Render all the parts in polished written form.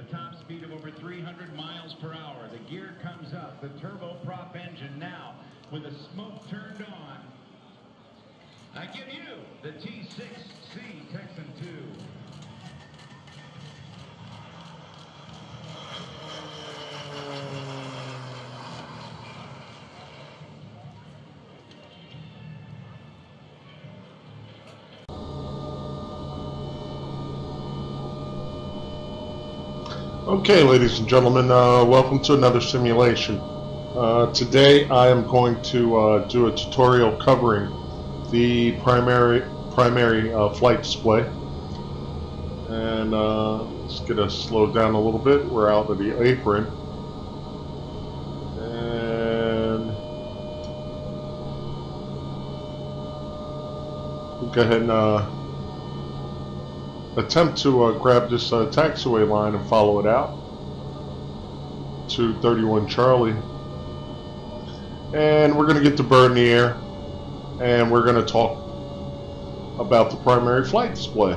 a top speed of over 300 miles per hour. The gear comes up, the turboprop engine now with the smoke turned on. I give you the T6C Texan 2. Okay, ladies and gentlemen, welcome to another simulation. Today I am going to do a tutorial covering the primary flight display. And let's get us slowed down a little bit. We're out of the apron. And we'll go ahead and attempt to grab this taxiway line and follow it out to 31 Charlie, and we're going to get the bird in the air and we're going to talk about the primary flight display.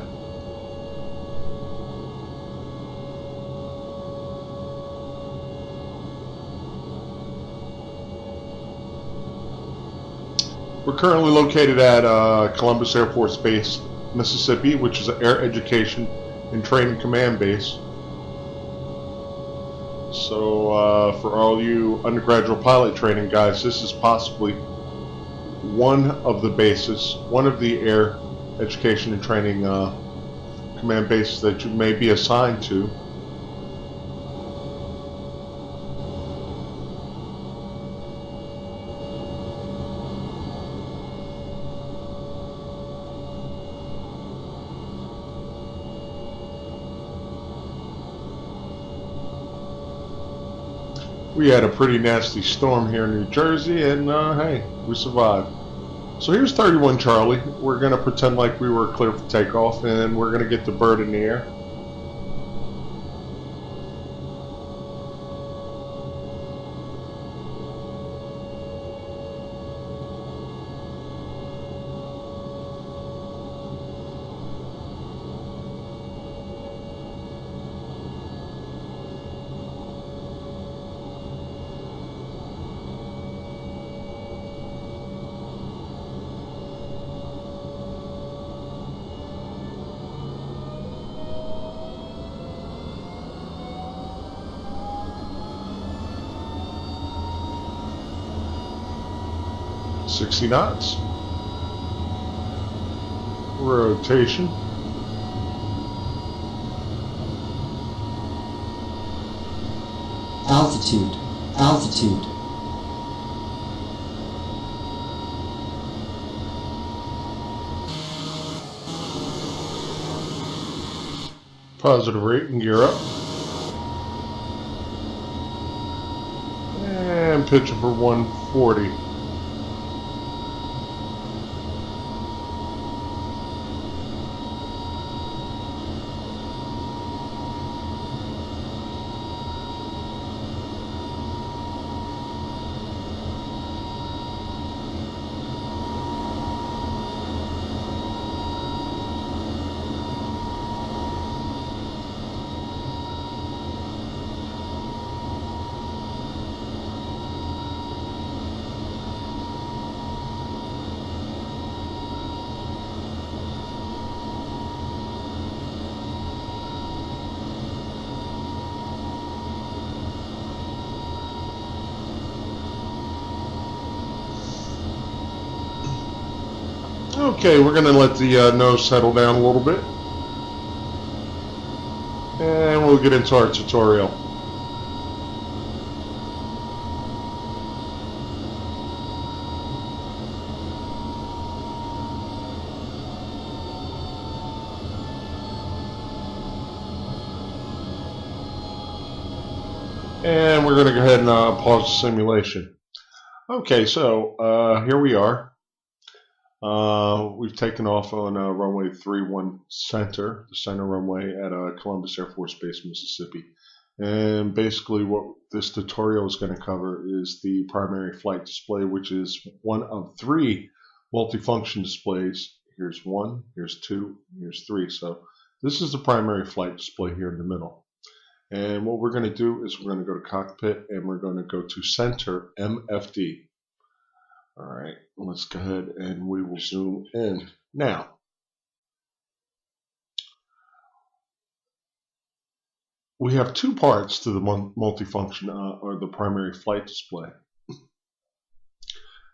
We're currently located at Columbus Air Force Base, Mississippi, which is an air education and training command base. So for all you undergraduate pilot training guys, this is possibly one of the bases, one of the air education and training command bases that you may be assigned to. We had a pretty nasty storm here in New Jersey, and hey, we survived. So here's 31 Charlie. We're going to pretend like we were clear for takeoff, and we're going to get the bird in the air. .60 knots. Rotation. Altitude. Altitude. Positive rate and gear up. And pitching for 140. Okay, we're going to let the nose settle down a little bit, and we'll get into our tutorial. And we're going to go ahead and pause the simulation. Okay, so here we are. We've taken off on runway 31 center, the center runway at Columbus Air Force Base, Mississippi. And basically what this tutorial is going to cover is the primary flight display, which is one of three multifunction displays. Here's one, here's two, here's three. So this is the primary flight display here in the middle. And what we're going to do is we're going to go to cockpit and we're going to go to center MFD. All right, let's go ahead and we will zoom in. Now, we have two parts to the multifunction or the primary flight display.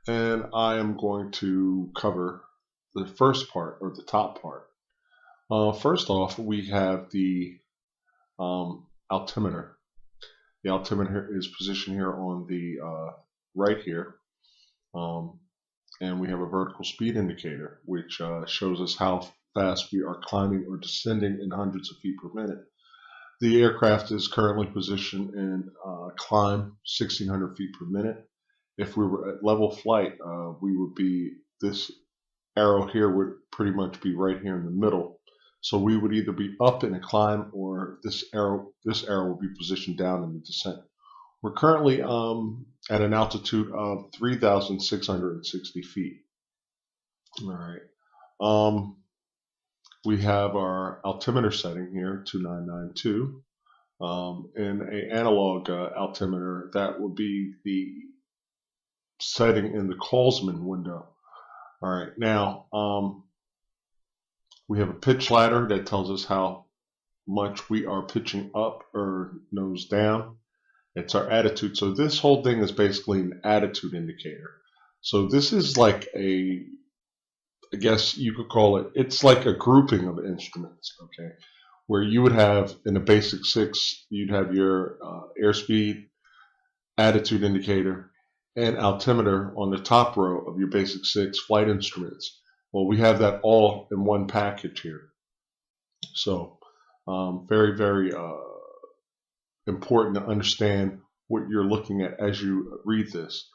And I am going to cover the first part, or the top part. First off, we have the altimeter. The altimeter is positioned here on the right here. And we have a vertical speed indicator, which shows us how fast we are climbing or descending in hundreds of feet per minute. The aircraft is currently positioned in climb 1,600 feet per minute. If we were at level flight, we would be, this arrow here would pretty much be right here in the middle. So we would either be up in a climb, or this arrow will be positioned down in the descent. We're currently at an altitude of 3,660 feet. All right. We have our altimeter setting here, 2992. In an analog altimeter, that would be the setting in the Colesman window. All right. Now, we have a pitch ladder that tells us how much we are pitching up or nose down. It's our attitude. So this whole thing is basically an attitude indicator. So this is like a, I guess you could call it, it's like a grouping of instruments, okay? Where you would have, in a basic 6, you'd have your airspeed, attitude indicator, and altimeter on the top row of your basic 6 flight instruments. Well, we have that all in one package here. So very, very important to understand what you're looking at as you read this.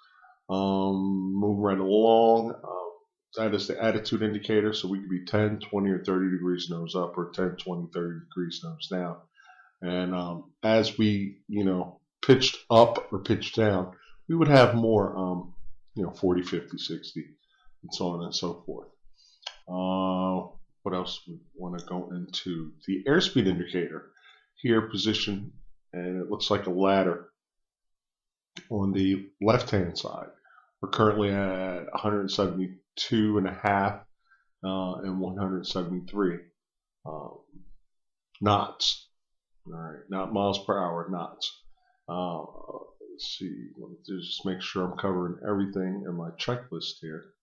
Move right along. That is the attitude indicator, so we could be 10, 20, or 30 degrees nose up, or 10, 20, 30 degrees nose down. And as we, pitched up or pitched down, we would have more, 40, 50, 60, and so on and so forth. What else we want to go into? The airspeed indicator here, position, and it looks like a ladder on the left-hand side. We're currently at 172.5 and 173 knots. All right, not miles per hour, knots. Let's see. Let me just make sure I'm covering everything in my checklist here.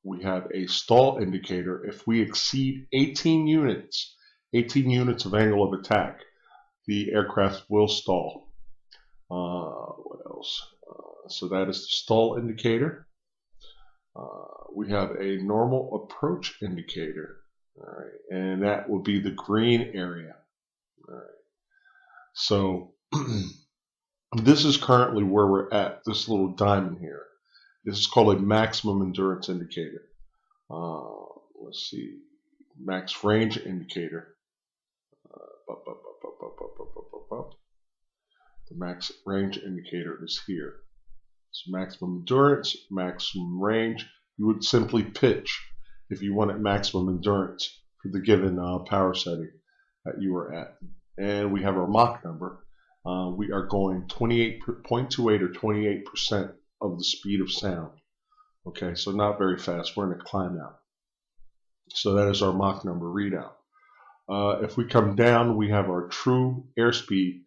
We have a stall indicator. If we exceed 18 units of angle of attack, the aircraft will stall. What else? So that is the stall indicator. We have a normal approach indicator. All right, and that will be the green area. All right. So this is currently where we're at, this little diamond here. This is called a maximum endurance indicator. Let's see, max range indicator. The max range indicator is here. So maximum endurance, maximum range. You would simply pitch if you wanted maximum endurance for the given power setting that you are at. And we have our Mach number. We are going 28.28 or 28% of the speed of sound. Okay, so not very fast. We're in a climb out. So that is our Mach number readout. If we come down, we have our true airspeed,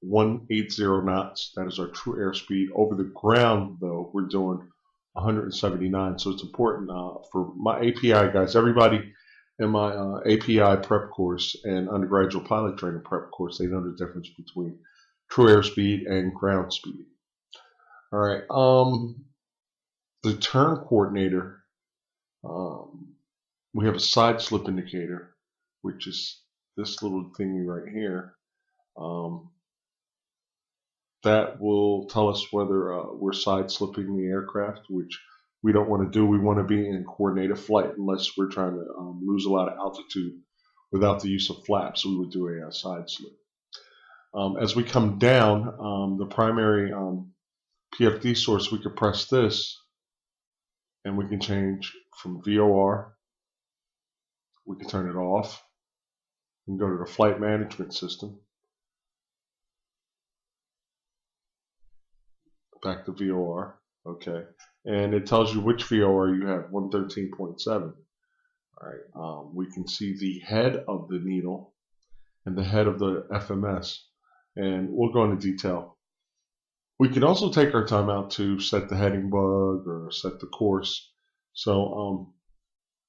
180 knots. That is our true airspeed. Over the ground, though, we're doing 179. So it's important for my API guys, everybody in my API prep course and undergraduate pilot training prep course, they know the difference between true airspeed and ground speed. All right. The turn coordinator, we have a side slip indicator, which is this little thingy right here. That will tell us whether we're side slipping the aircraft, which we don't want to do. We want to be in coordinated flight unless we're trying to lose a lot of altitude without the use of flaps. So we would do a side slip. As we come down, the primary PFD source, we could press this and we can change from VOR. We can turn it off. We can go to the flight management system. Back to VOR. Okay. And it tells you which VOR you have, 113.7. Alright. We can see the head of the needle and the head of the FMS. And we'll go into detail. We can also take our time out to set the heading bug or set the course. So,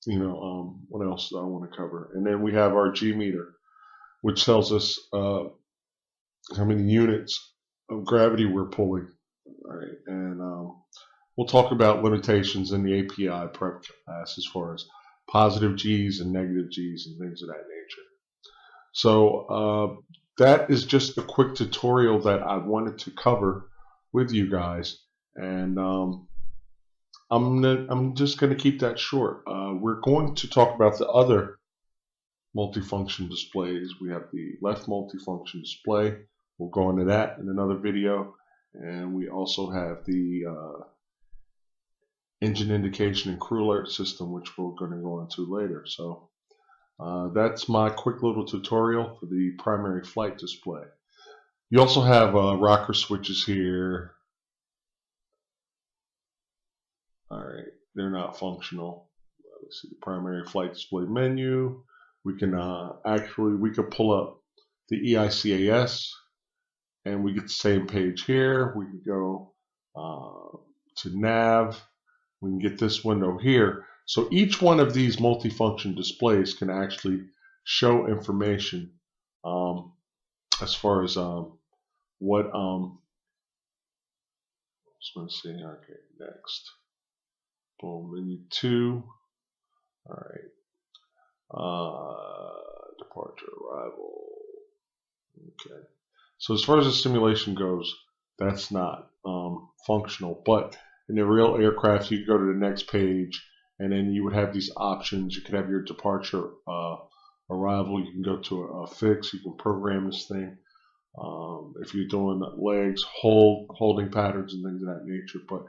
what else do I want to cover? And then we have our G meter, which tells us how many units of gravity we're pulling. All right, and we'll talk about limitations in the API prep class as far as positive G's and negative G's and things of that nature. So that is just a quick tutorial that I wanted to cover with you guys, and I'm just going to keep that short. We're going to talk about the other multifunction displays. We have the left multifunction display. We'll go into that in another video. And we also have the engine indication and crew alert system, which we're going to go into later. So that's my quick little tutorial for the primary flight display. You also have rocker switches here. Alright, they're not functional. Let's see the primary flight display menu. We can we could pull up the EICAS and we get the same page here. We can go to Nav. We can get this window here. So each one of these multifunction displays can actually show information as far as what let's see. Okay, next. Boom, menu 2. All right. Departure, arrival. Okay. So as far as the simulation goes, that's not functional. But in the real aircraft, you go to the next page, and then you would have these options. You could have your departure, arrival. You can go to a fix. You can program this thing. If you're doing legs, holding patterns and things of that nature. But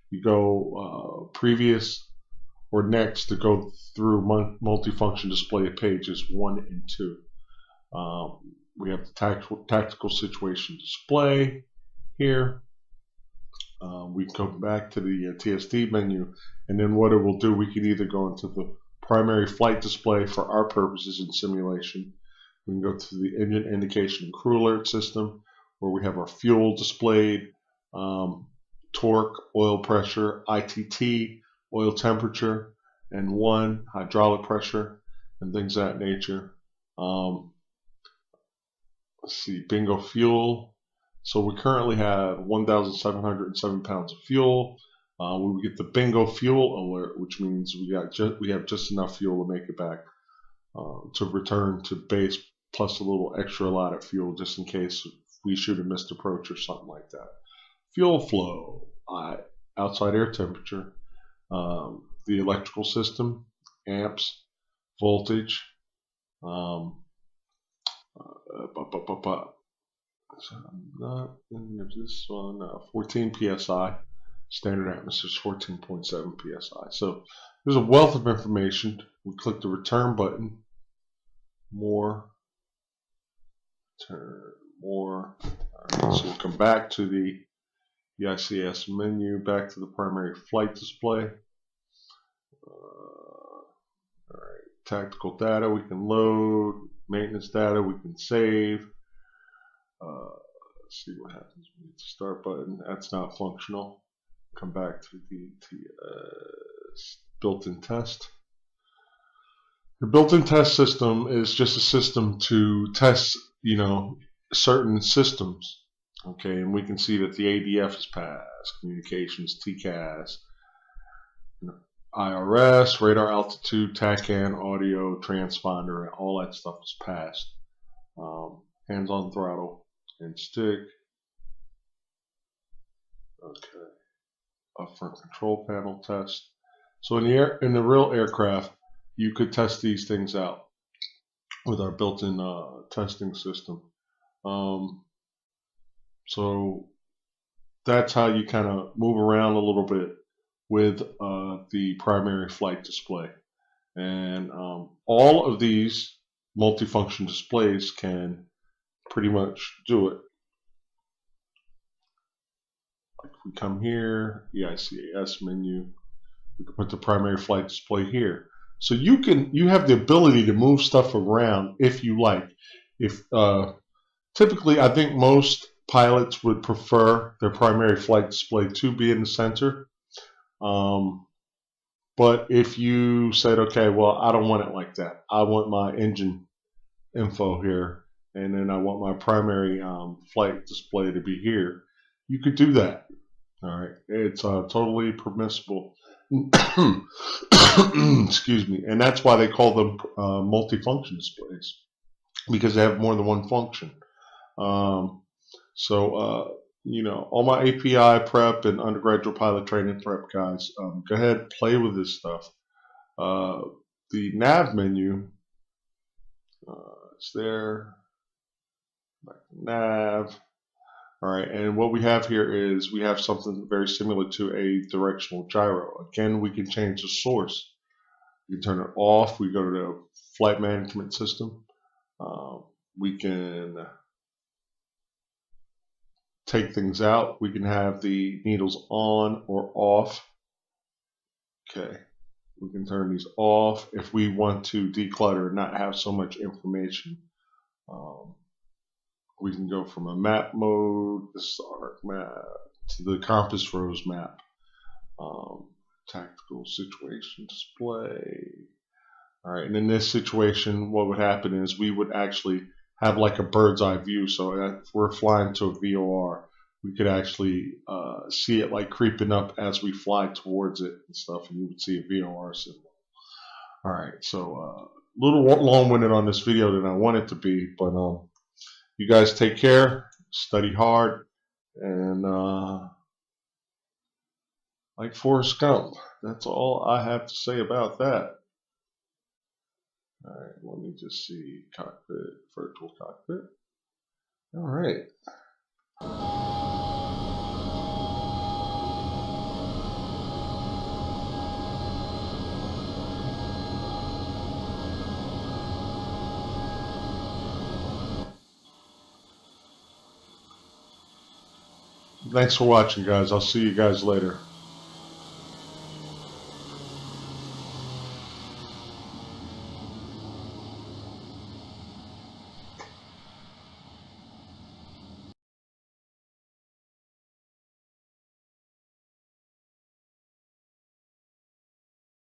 you go previous or next to go through multifunction display pages 1 and 2. We have the tactical situation display here. We go back to the TSD menu, and then what it will do, we can either go into the primary flight display for our purposes in simulation. We can go to the engine indication and crew alert system, where we have our fuel displayed, torque, oil pressure, ITT, oil temperature, and 1 hydraulic pressure, and things of that nature. Let's see, bingo fuel. So we currently have 1,707 pounds of fuel. We get the bingo fuel alert, which means we have just enough fuel to make it back to return to base, plus a little extra allotted fuel just in case we shoot a missed approach or something like that. Fuel flow, outside air temperature, the electrical system, amps, voltage, so I'm not in this one. 14 psi. Standard atmosphere is 14.7 psi. So there's a wealth of information. We click the return button. More. Turn more. Alright, so we'll come back to the ICAS menu, back to the primary flight display. Alright, tactical data we can load. Maintenance data we can save. Let's see what happens when we hit the start button. That's not functional. Come back to the built-in test. The built-in test system is just a system to test, certain systems. Okay, and we can see that the ADF is passed, communications, TCAS, IRS, radar altitude, TACAN, audio, transponder, and all that stuff is passed. Hands on throttle and stick. Okay. Up front control panel test. So in the real aircraft, you could test these things out with our built-in testing system. So that's how you kind of move around a little bit with the primary flight display. And all of these multifunction displays can pretty much do it. Like if we come here, the ICAS menu, we can put the primary flight display here. So you have the ability to move stuff around if you like. If typically, I think most pilots would prefer their primary flight display to be in the center. But if you said, okay, well, I don't want it like that. I want my engine info here, and then I want my primary flight display to be here. You could do that. All right, it's totally permissible. Excuse me, and that's why they call them multifunction displays, because they have more than one function. You know, all my API prep and undergraduate pilot training prep guys, go ahead, play with this stuff. The Nav menu is there. Back to Nav. All right, and what we have here is we have something very similar to a directional gyro. Again, we can change the source. We can turn it off. We go to the flight management system. We can take things out. We can have the needles on or off. Okay, we can turn these off if we want to declutter, not have so much information. We can go from a map mode, the arc map, to the compass rose map. Tactical situation display. All right, and in this situation, what would happen is we would actually have like a bird's eye view. So if we're flying to a VOR, we could actually see it like creeping up as we fly towards it and stuff, and you would see a VOR symbol. All right, so a little long-winded on this video than I want it to be, but you guys take care, study hard, and like Forrest Gump. That's all I have to say about that. All right, let me just see cockpit, virtual cockpit. All right. Thanks for watching, guys. I'll see you guys later.